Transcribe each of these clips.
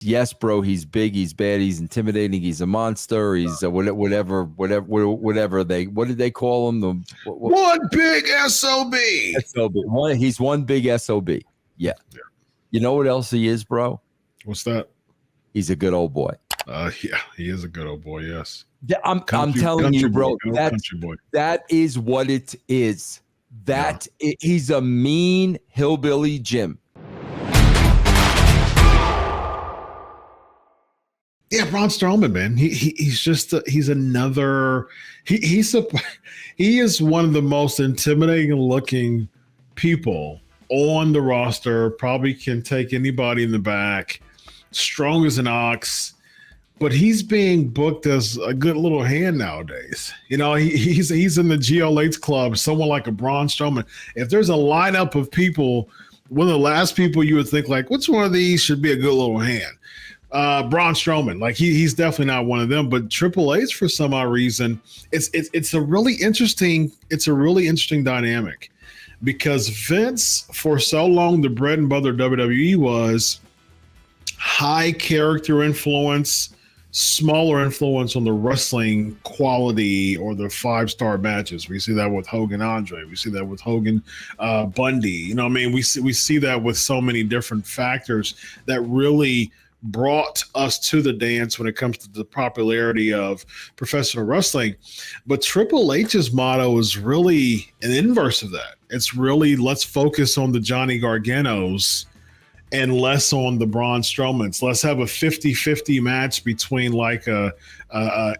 yes, bro, he's big, he's bad, he's intimidating, he's a monster, he's whatever they, what did they call him? One big SOB. SOB. He's one big SOB. Yeah. You know what else he is, bro? What's that? He's a good old boy. Yeah, he is a good old boy. Yes. I'm telling you, bro. That is what it is. He's a mean hillbilly Jim. Yeah, Braun Strowman, man. He's just he is one of the most intimidating looking people on the roster. Probably can take anybody in the back. Strong as an ox, but he's being booked as a good little hand nowadays. You know, he's in the GLH club. Someone like a Braun Strowman. If there's a lineup of people, one of the last people you would think like, which one of these should be a good little hand? Braun Strowman, like he's definitely not one of them, but Triple H for some odd reason, it's a really interesting dynamic because Vince for so long the bread and butter WWE was high character influence, smaller influence on the wrestling quality or the 5-star matches. We see that with Hogan Andre, we see that with Hogan Bundy. You know what I mean? We see that with so many different factors that really brought us to the dance when it comes to the popularity of professional wrestling. But Triple H's motto is really an inverse of that. It's really, let's focus on the Johnny Garganos and less on the Braun Strowmans. Let's have a 50-50 match between like a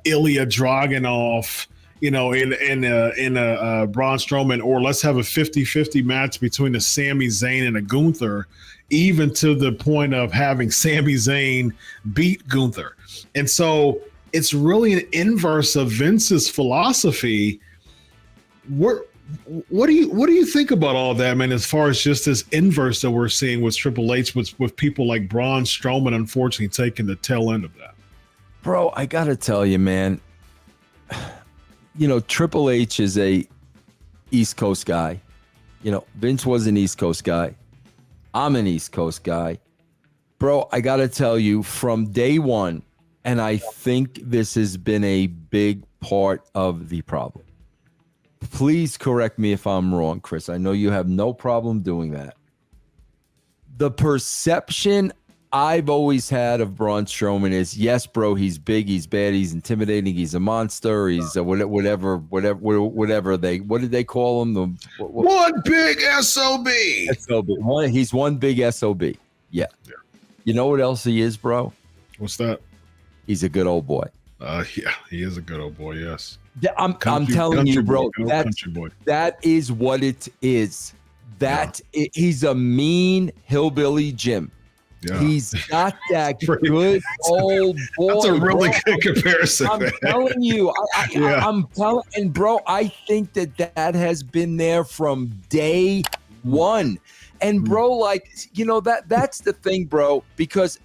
Ilya Dragunov, you know, in a Braun Strowman, or let's have a 50-50 match between a Sami Zayn and a Gunther, even to the point of having Sami Zayn beat Gunther. And so it's really an inverse of Vince's philosophy. What do you think about all that, man, as far as just this inverse that we're seeing with Triple H with people like Braun Strowman unfortunately taking the tail end of that? Bro, I got to tell you, man, you know, Triple H is a East Coast guy. You know, Vince was an East Coast guy. I'm an East Coast guy. Bro, I got to tell you, from day one, and I think this has been a big part of the problem. Please correct me if I'm wrong, Chris. I know you have no problem doing that. The perception I've always had of Braun Strowman is, yes, bro, he's big, he's bad, he's intimidating, he's a monster, he's whatever they, what did they call him? One big SOB. He's one big SOB. Yeah. You know what else he is, bro? What's that? He's a good old boy. Yeah, he is a good old boy. Yes. I'm telling you, bro. That is what it is. He's a mean hillbilly Jim. Yeah. He's got that good old boy. That's a really good comparison. I'm telling you, I'm telling, and bro, I think that has been there from day one. And bro, like, you know, that's the thing, bro, because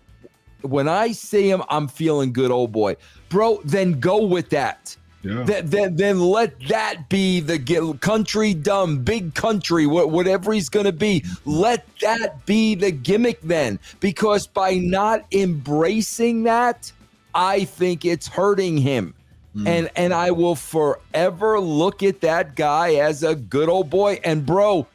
when I see him, I'm feeling good old boy. Bro, then go with that. Yeah. Then let that be the country dumb, big country, whatever he's going to be. Let that be the gimmick then. Because by not embracing that, I think it's hurting him. And I will forever look at that guy as a good old boy. And bro,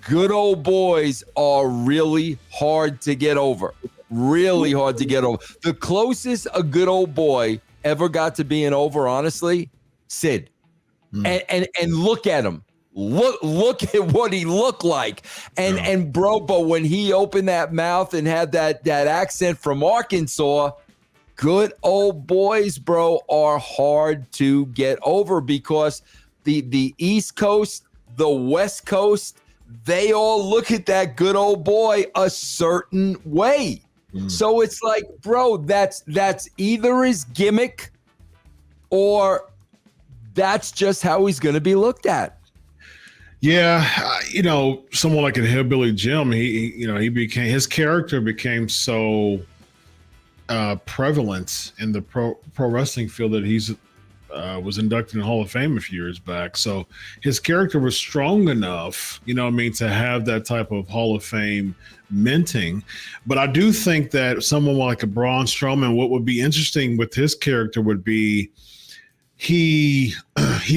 good old boys are really hard to get over. Really hard to get over. The closest a good old boy ever got to being over, honestly, Sid. And look at him. Look at what he looked like. And bro, but when he opened that mouth and had that accent from Arkansas, good old boys, bro, are hard to get over because the East Coast, the West Coast, they all look at that good old boy a certain way. So it's like, bro, that's either his gimmick or that's just how he's going to be looked at. Yeah, you know, someone like a hillbilly Jim, his character became so prevalent in the pro wrestling field that he's was inducted in the Hall of Fame a few years back. So his character was strong enough, you know what I mean, to have that type of Hall of Fame minting. But I do think that someone like a Braun Strowman, what would be interesting with his character would be he's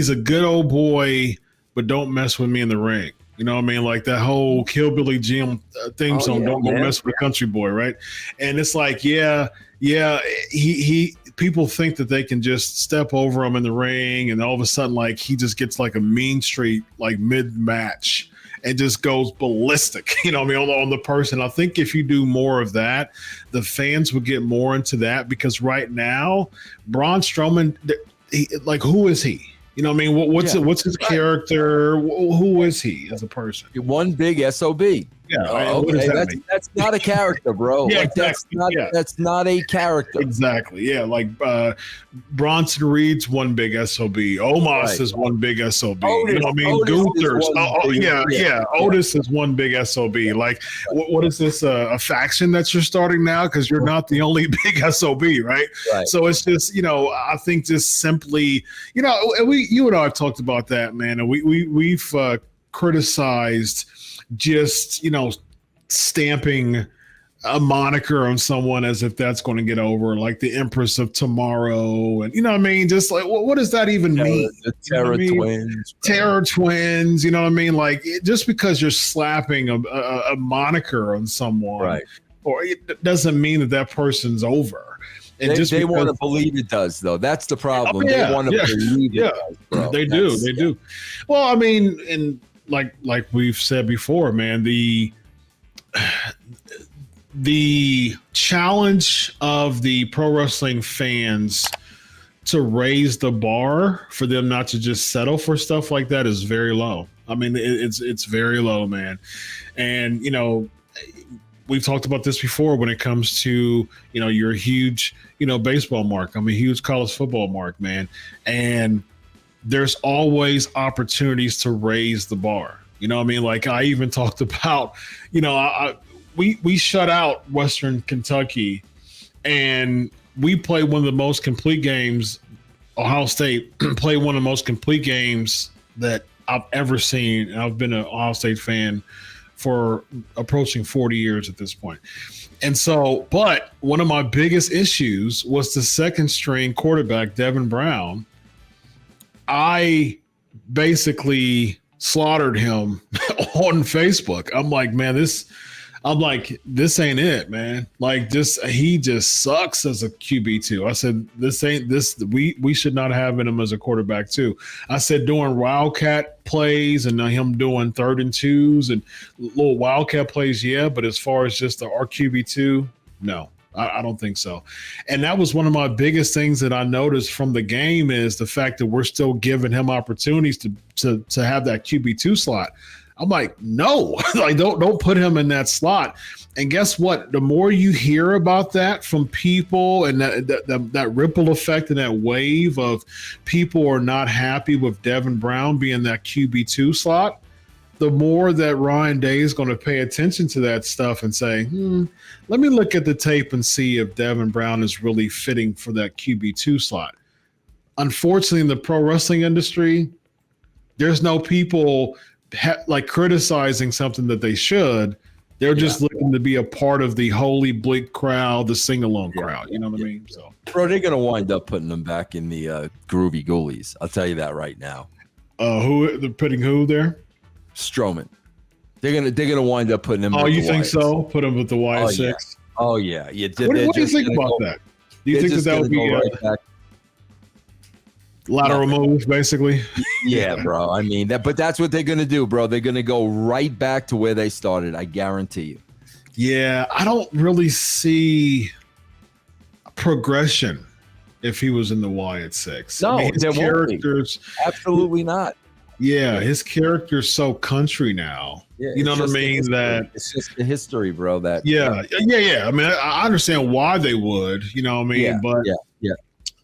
a good old boy, but don't mess with me in the ring. You know what I mean? Like that whole Kill Billy Jim theme song, don't mess with the country boy, right? And it's like, he people think that they can just step over him in the ring and all of a sudden like he just gets like a mean streak like mid-match and just goes ballistic, you know what I mean, on the person. I think if you do more of that, the fans would get more into that, because right now, Braun Strowman, like, who is he? You know what I mean? What's his character? Who is he as a person? One big SOB. Yeah, okay. That's not a character, bro. Yeah, like, exactly. That's not a character. Exactly. Yeah, like Bronson Reed's one big SOB. Omos is one big SOB. Otis, you know what I mean? Gunther's. Otis is one big SOB. Like, what is this? A faction that you're starting now? Because you're not the only big SOB, right? So it's just, I think just simply, you and I have talked about that, man, and we've criticized just stamping a moniker on someone as if that's going to get over, like the Empress of Tomorrow, and what I mean, just like what does that even mean? The Terror Twins, Terror Twins, you know what I mean? Like, just because you're slapping a moniker on someone, right, or it doesn't mean that person's over. And they want to believe it does, though. That's the problem. They want to believe it does, bro. They do. Well, I mean, and like we've said before, man, the challenge of the pro wrestling fans to raise the bar for them not to just settle for stuff like that is very low. I mean, it's very low, man. And we've talked about this before when it comes to you're a huge baseball mark. I'm a huge college football mark, man, and there's always opportunities to raise the bar. You know what I mean? Like, I even talked about, we shut out Western Kentucky, and we played one of the most complete games. Ohio State played one of the most complete games that I've ever seen. And I've been an Ohio State fan for approaching 40 years at this point. And so, but one of my biggest issues was the second string quarterback, Devin Brown. I basically slaughtered him on Facebook. I'm like, man, this ain't it, man. Like, he just sucks as a QB2. I said, we should not have him as a quarterback too. I said, doing wildcat plays and him doing 3rd and 2s and little wildcat plays, yeah, but as far as just our QB2, no. I don't think so. And that was one of my biggest things that I noticed from the game, is the fact that we're still giving him opportunities to have that QB2 slot. I'm like, no, like don't put him in that slot. And guess what? The more you hear about that from people, and that ripple effect and that wave of people are not happy with Devin Brown being that QB2 slot, the more that Ryan Day is going to pay attention to that stuff and say, let me look at the tape and see if Devin Brown is really fitting for that QB2 slot. Unfortunately, in the pro wrestling industry, there's no people like criticizing something that they should. They're just looking to be a part of the holy bleak crowd, the sing-along crowd. You know what I mean? So, bro, they're going to wind up putting them back in the groovy ghoulies. I'll tell you that right now. They're putting who there? Strowman. They're gonna wind up putting him. Oh, you think so? Put him with the Wyatt Sicks. Oh yeah. What do you think about that? Do you think that would be a lateral move, basically? Yeah, bro. I mean that, but that's what they're gonna do, bro. They're gonna go right back to where they started. I guarantee you. Yeah, I don't really see progression if he was in the Wyatt Sicks. No, his characters absolutely not. Yeah, his character's so country now. Yeah, you know what I mean? That it's just the history, bro. That yeah. I mean, I understand why they would. You know what I mean? But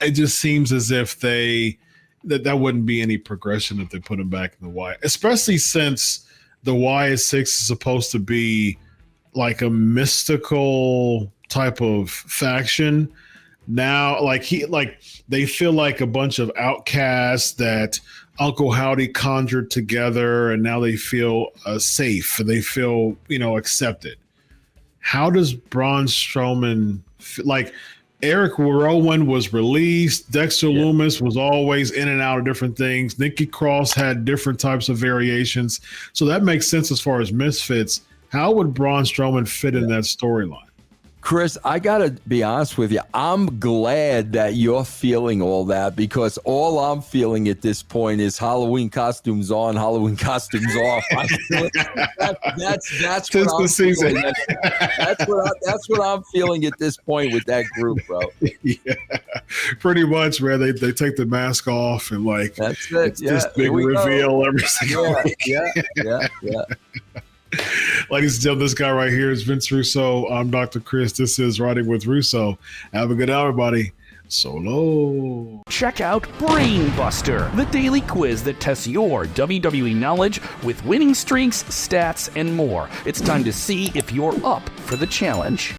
it just seems as if that wouldn't be any progression if they put him back in the Wyatt, especially since the Wyatt Sicks is supposed to be like a mystical type of faction. now, they feel like a bunch of outcasts that Uncle Howdy conjured together, and now they feel safe. They feel, accepted. How does Braun Strowman like? Eric Rowan was released. Dexter Lumis was always in and out of different things. Nikki Cross had different types of variations. So that makes sense as far as misfits. How would Braun Strowman fit in that storyline? Chris, I got to be honest with you. I'm glad that you're feeling all that, because all I'm feeling at this point is Halloween costumes on, Halloween costumes off. That's what I'm feeling. That's what I'm feeling at this point with that group, bro. Yeah, pretty much, where they take the mask off and that's it. It's this big reveal every single week. Yeah. Ladies and gentlemen, this guy right here is Vince Russo. I'm Dr. Chris. This is Riding with Russo. Have a good hour, everybody. Solo. Check out BrainBuster, the daily quiz that tests your WWE knowledge with winning streaks, stats, and more. It's time to see if you're up for the challenge.